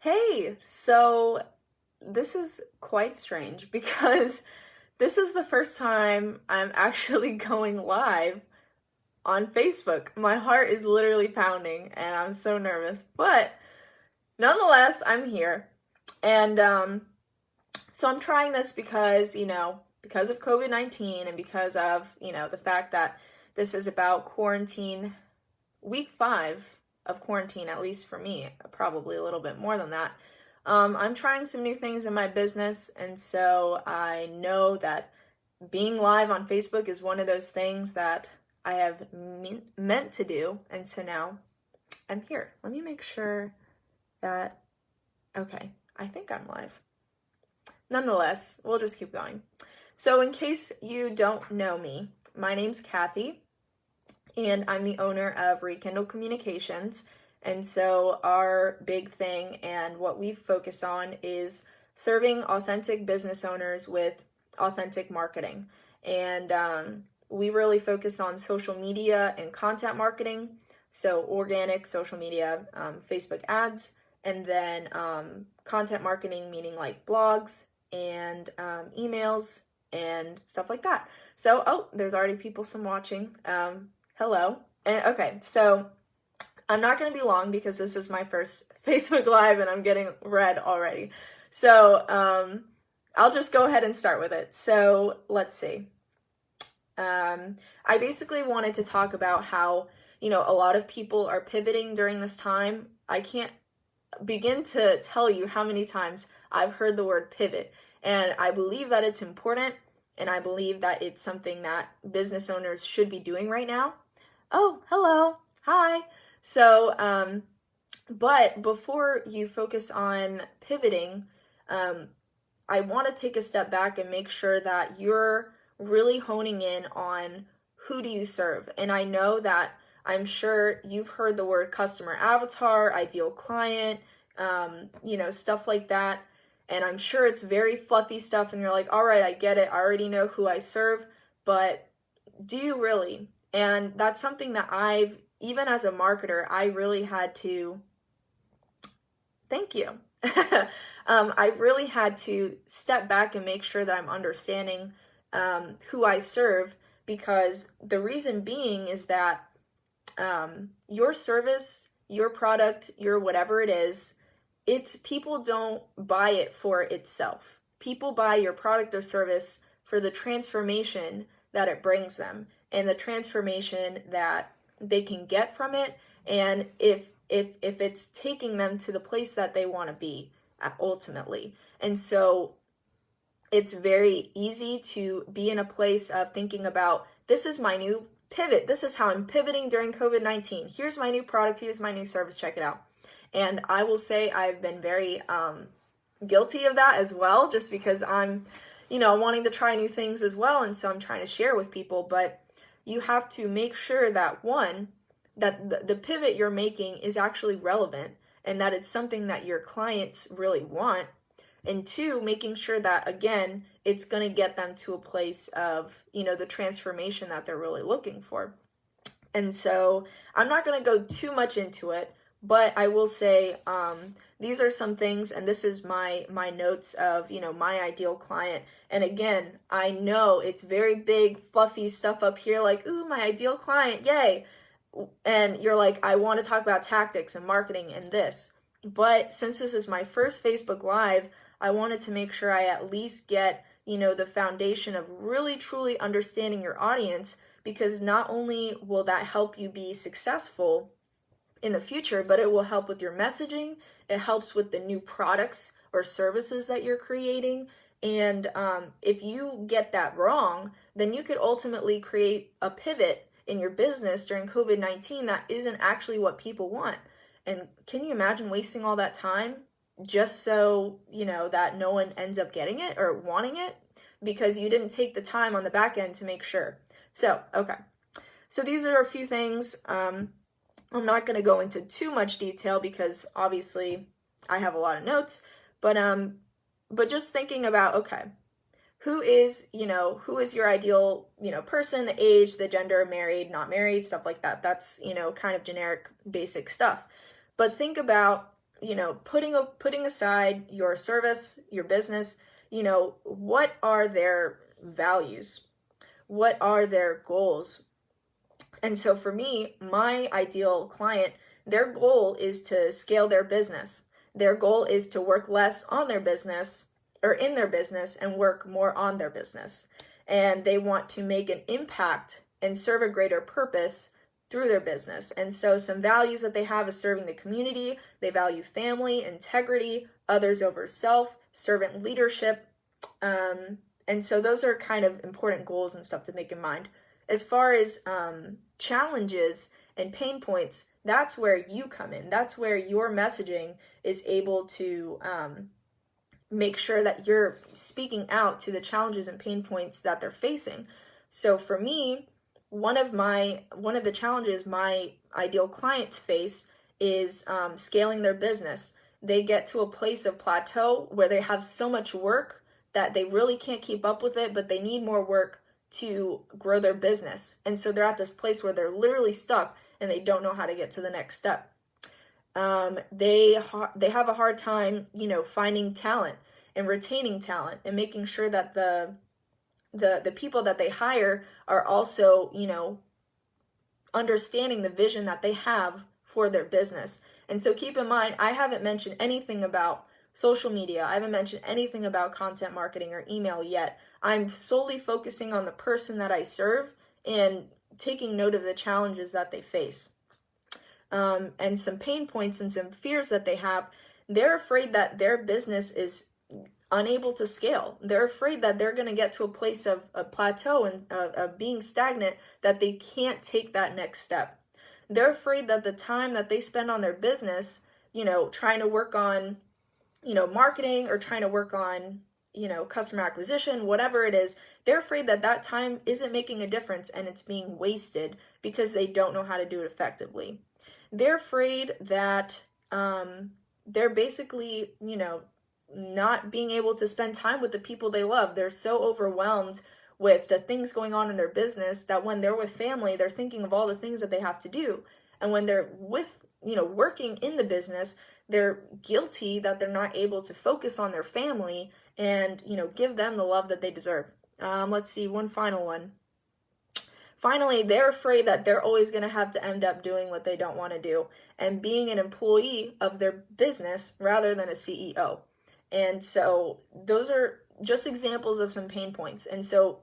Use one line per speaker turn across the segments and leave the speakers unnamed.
Hey, so this is quite strange because this is the first time I'm actually going live on Facebook. My heart is literally pounding and I'm so nervous, but nonetheless, I'm here. And so I'm trying this because, because of COVID-19 and because of, the fact that this is about quarantine, week 5 of quarantine, at least for me, probably a little bit more than that. I'm trying some new things in my business, and so I know that being live on Facebook is one of those things that I have meant to do, and so now I'm here. Let me make sure that, okay, I think I'm live. Nonetheless, we'll just keep going. So in case you don't know me, my name's Kathy, and I'm the owner of Rekindle Communications. And so our big thing and what we focus on is serving authentic business owners with authentic marketing. And we really focus on social media and content marketing. So organic social media, Facebook ads, and then content marketing, meaning like blogs and emails and stuff like that. So, there's already some watching. Hello. And okay, so I'm not going to be long because this is my first Facebook Live and I'm getting red already. So I'll just go ahead and start with it. So let's see. I basically wanted to talk about how, a lot of people are pivoting during this time. I can't begin to tell you how many times I've heard the word pivot. And I believe that it's important. And I believe that it's something that business owners should be doing right now. Oh, hello. Hi. So, but before you focus on pivoting, I want to take a step back and make sure that you're really honing in on who do you serve. And I know that I'm sure you've heard the word customer avatar, ideal client, stuff like that. And I'm sure it's very fluffy stuff and you're like, all right, I get it. I already know who I serve, but do you really? And that's something that even as a marketer, I really had to, thank you. I really had to step back and make sure that I'm understanding who I serve, because the reason being is that your service, your product, your whatever it is, people don't buy it for itself. People buy your product or service for the transformation that it brings them and the transformation that they can get from it, and if it's taking them to the place that they want to be ultimately. And so it's very easy to be in a place of thinking about, this is my new pivot. This is how I'm pivoting during COVID-19. Here's my new product. Here's my new service. Check it out. And I will say I've been very guilty of that as well, just because I'm, wanting to try new things as well. And so I'm trying to share with people, but you have to make sure that one, that the pivot you're making is actually relevant and that it's something that your clients really want. And two, making sure that, again, it's going to get them to a place of, the transformation that they're really looking for. And so I'm not going to go too much into it, but I will say these are some things, and this is my notes of, my ideal client. And again, I know it's very big, fluffy stuff up here, like, ooh, my ideal client, yay. And you're like, I want to talk about tactics and marketing and this. But since this is my first Facebook Live, I wanted to make sure I at least get, the foundation of really, truly understanding your audience, because not only will that help you be successful in the future, but it will help with your messaging. It helps with the new products or services that you're creating. And if you get that wrong, then you could ultimately create a pivot in your business during COVID-19 that isn't actually what people want. And can you imagine wasting all that time just so, that no one ends up getting it or wanting it because you didn't take the time on the back end to make sure. So, okay. So these are a few things. I'm not going to go into too much detail because obviously I have a lot of notes, but just thinking about, okay, who is your ideal, person, the age, the gender, married, not married, stuff like that. That's, kind of generic, basic stuff. But think about putting aside your service, your business, what are their values? What are their goals? And so for me, my ideal client, their goal is to scale their business. Their goal is to work less on their business or in their business and work more on their business. And they want to make an impact and serve a greater purpose through their business. And so some values that they have is serving the community. They value family, integrity, others over self, servant leadership. And so those are kind of important goals and stuff to think in mind. As far as challenges and pain points, that's where you come in. That's where your messaging is able to make sure that you're speaking out to the challenges and pain points that they're facing. So for me, one of the challenges my ideal clients face is scaling their business. They get to a place of plateau where they have so much work that they really can't keep up with it, but they need more work to grow their business. And so they're at this place where they're literally stuck and they don't know how to get to the next step. They have a hard time, finding talent and retaining talent and making sure that the people that they hire are also, understanding the vision that they have for their business. And so keep in mind, I haven't mentioned anything about social media. I haven't mentioned anything about content marketing or email yet. I'm solely focusing on the person that I serve and taking note of the challenges that they face. And some pain points and some fears that they have. They're afraid that their business is unable to scale. They're afraid that they're going to get to a place of a plateau and of being stagnant, that they can't take that next step. They're afraid that the time that they spend on their business, trying to work on, marketing or trying to work on, customer acquisition, whatever it is, they're afraid that that time isn't making a difference and it's being wasted because they don't know how to do it effectively. They're afraid that they're basically, not being able to spend time with the people they love. They're so overwhelmed with the things going on in their business that when they're with family, they're thinking of all the things that they have to do. And when they're with, working in the business, they're guilty that they're not able to focus on their family and, give them the love that they deserve. Let's see, one final one. Finally, they're afraid that they're always going to have to end up doing what they don't want to do and being an employee of their business rather than a CEO. And so those are just examples of some pain points. And so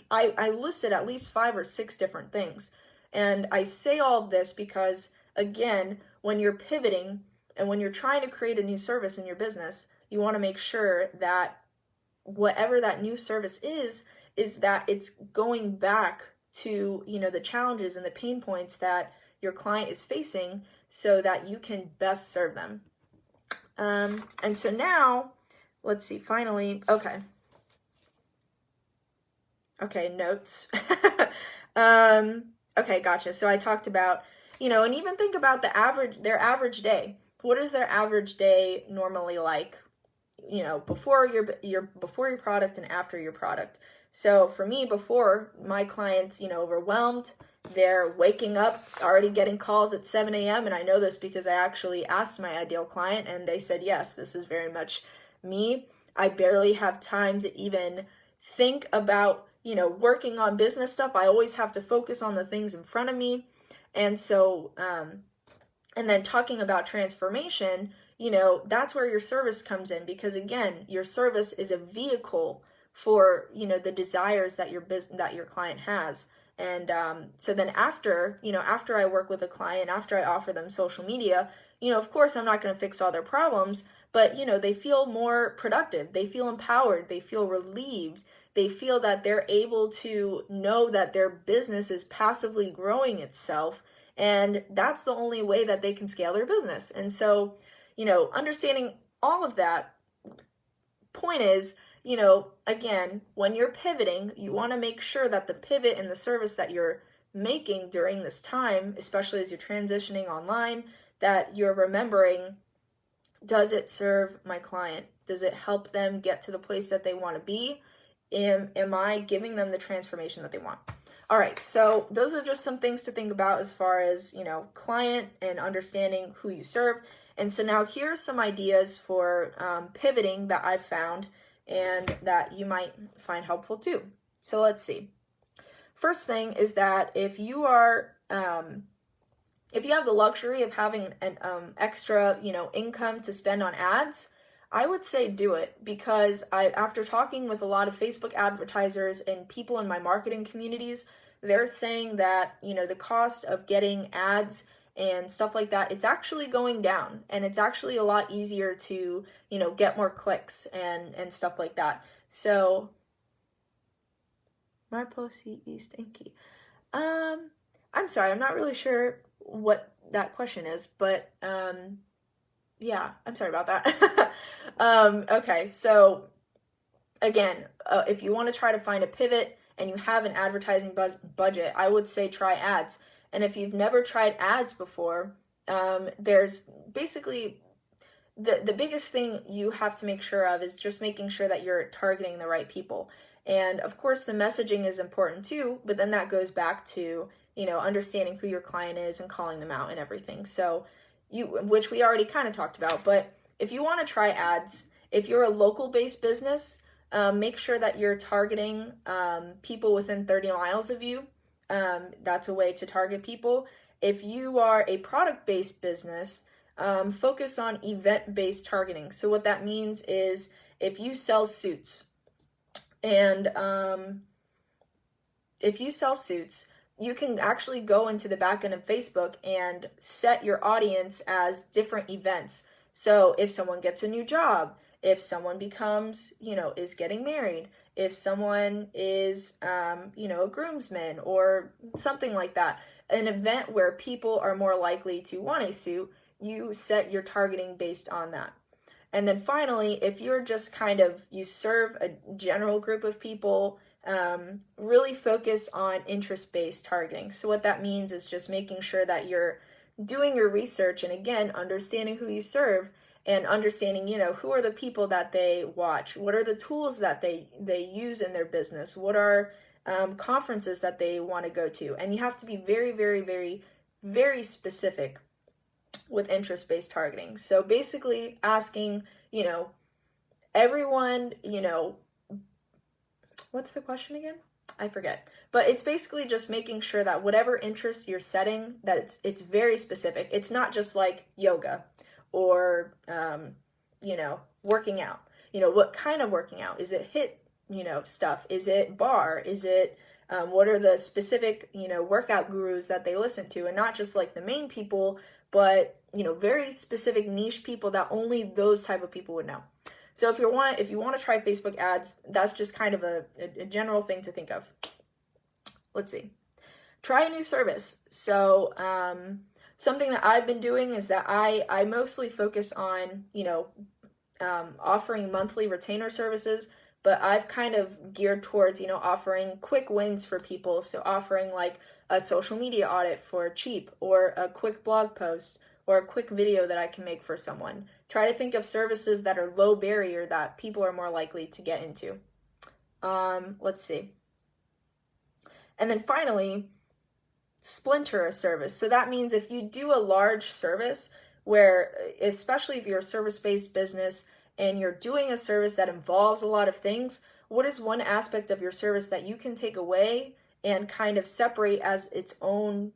I listed at least 5 or 6 different things. And I say all of this because, again, when you're pivoting and when you're trying to create a new service in your business, you want to make sure that whatever that new service is that it's going back to, the challenges and the pain points that your client is facing so that you can best serve them. And so now, let's see, finally, okay, notes. Okay, gotcha. So I talked about, and even think about their average day. What is their average day normally like, before your product and after your product? So for me, before, my clients, overwhelmed, they're waking up, already getting calls at 7 a.m. And I know this because I actually asked my ideal client and they said, yes, this is very much me. I barely have time to even think about, working on business stuff. I always have to focus on the things in front of me. And so, and then talking about transformation, that's where your service comes in, because again, your service is a vehicle for, the desires that your client has. And so then after I work with a client, after I offer them social media, of course, I'm not going to fix all their problems, but, they feel more productive. They feel empowered. They feel relieved. They feel that they're able to know that their business is passively growing itself. And that's the only way that they can scale their business. And so, understanding all of that, point is, again, when you're pivoting, you want to make sure that the pivot and the service that you're making during this time, especially as you're transitioning online, that you're remembering, does it serve my client? Does it help them get to the place that they want to be? Am I giving them the transformation that they want? All right, so those are just some things to think about as far as, client and understanding who you serve. And so now here are some ideas for pivoting that I've found and that you might find helpful too. So let's see. First thing is that if you have the luxury of having an extra, income to spend on ads, I would say do it, because after talking with a lot of Facebook advertisers and people in my marketing communities, they're saying that, the cost of getting ads and stuff like that, it's actually going down, and it's actually a lot easier to, get more clicks and stuff like that. So, 𝗲𝗂𝗂𝗂𝗂𝗂𝗂𝗂𝗂𝗂𝗂𝗂𝗂𝗂𝗂 I'm sorry, I'm not really sure what that question is, but yeah, I'm sorry about that. Okay, so again, if you want to try to find a pivot and you have an advertising budget, I would say try ads. And if you've never tried ads before, there's basically the biggest thing you have to make sure of is just making sure that you're targeting the right people. And of course, the messaging is important too, but then that goes back to, understanding who your client is and calling them out and everything. So which we already kind of talked about, but if you want to try ads, if you're a local-based business, make sure that you're targeting people within 30 miles of you. That's a way to target people. If you are a product-based business, focus on event-based targeting. So what that means is if you sell suits, and if you sell suits, you can actually go into the back end of Facebook and set your audience as different events. So if someone gets a new job, if someone becomes, is getting married, if someone is, a groomsman or something like that, an event where people are more likely to want a suit, you set your targeting based on that. And then finally, if you're just you serve a general group of people, really focus on interest-based targeting. So what that means is just making sure that you're doing your research and, again, understanding who you serve and understanding, who are the people that they watch, what are the tools that they use in their business, what are conferences that they want to go to. And you have to be very, very, very, very specific with interest-based targeting. So basically asking, everyone, what's the question again? I forget. But it's basically just making sure that whatever interest you're setting, that it's very specific. It's not just like yoga or, working out. What kind of working out? Is it HIIT, stuff? Is it bar? Is it, what are the specific, workout gurus that they listen to? And not just like the main people, but, very specific niche people that only those type of people would know. So if you want to try Facebook ads, that's just kind of a general thing to think of. Let's see. Try a new service. So something that I've been doing is that I mostly focus on, offering monthly retainer services, but I've kind of geared towards, offering quick wins for people. So offering like a social media audit for cheap, or a quick blog post, or a quick video that I can make for someone. Try to think of services that are low barrier that people are more likely to get into. Let's see. And then finally, splinter a service. So that means if you do a large service where, especially if you're a service-based business and you're doing a service that involves a lot of things, what is one aspect of your service that you can take away and kind of separate as its own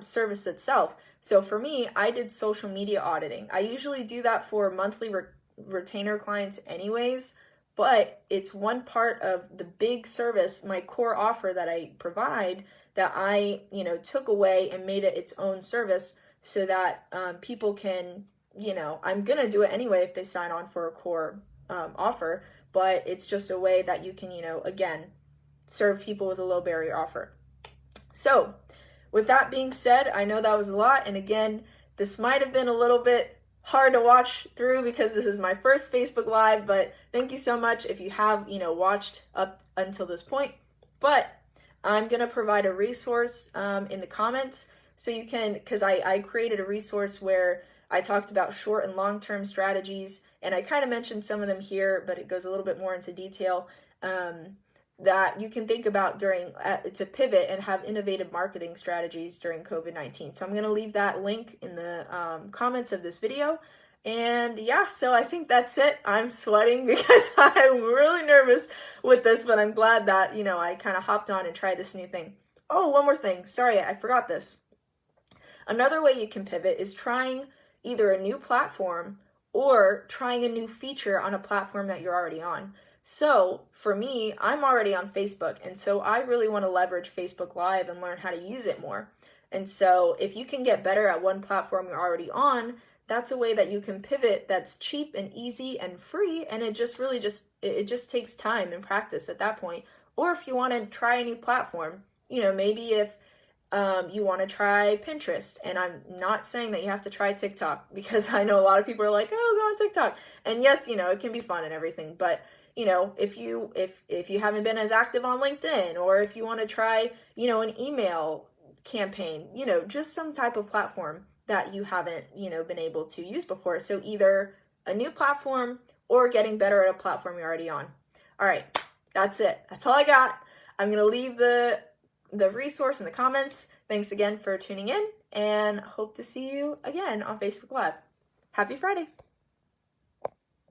service itself? So for me, I did social media auditing. I usually do that for monthly retainer clients anyways, but it's one part of the big service, my core offer that I provide, that I, took away and made it its own service so that people can, I'm going to do it anyway if they sign on for a core offer, but it's just a way that you can, again, serve people with a low barrier offer. So with that being said, I know that was a lot. And again, this might have been a little bit hard to watch through because this is my first Facebook Live, but thank you so much if you have, watched up until this point. But I'm going to provide a resource in the comments so you can, because I created a resource where I talked about short and long-term strategies, and I kind of mentioned some of them here, but it goes a little bit more into detail. that you can think about to pivot and have innovative marketing strategies during COVID-19. So I'm going to leave that link in the comments of this video. And yeah, so I think that's it. I'm sweating because I'm really nervous with this, but I'm glad that, you know, I kind of hopped on and tried this new thing. Oh, one more thing. Sorry, I forgot this. Another way you can pivot is trying either a new platform or trying a new feature on a platform that you're already on. So for me, I'm already on Facebook, and so I really want to leverage Facebook Live and learn how to use it more. And so if you can get better at one platform you're already on, that's a way that you can pivot that's cheap and easy and free, and it just really it just takes time and practice at that point. Or if you want to try a new platform, you know, maybe if you want to try Pinterest, and I'm not saying that you have to try TikTok, because I know a lot of people are like, oh, go on TikTok. And yes, you know, it can be fun and everything, but you know, if you haven't been as active on LinkedIn, or if you want to try, you know, an email campaign, you know, just some type of platform that you haven't, you know, been able to use before. So either a new platform or getting better at a platform you're already on. All right, that's it. That's all I got. I'm going to leave the resource in the comments. Thanks again for tuning in, and hope to see you again on Facebook Live. Happy Friday.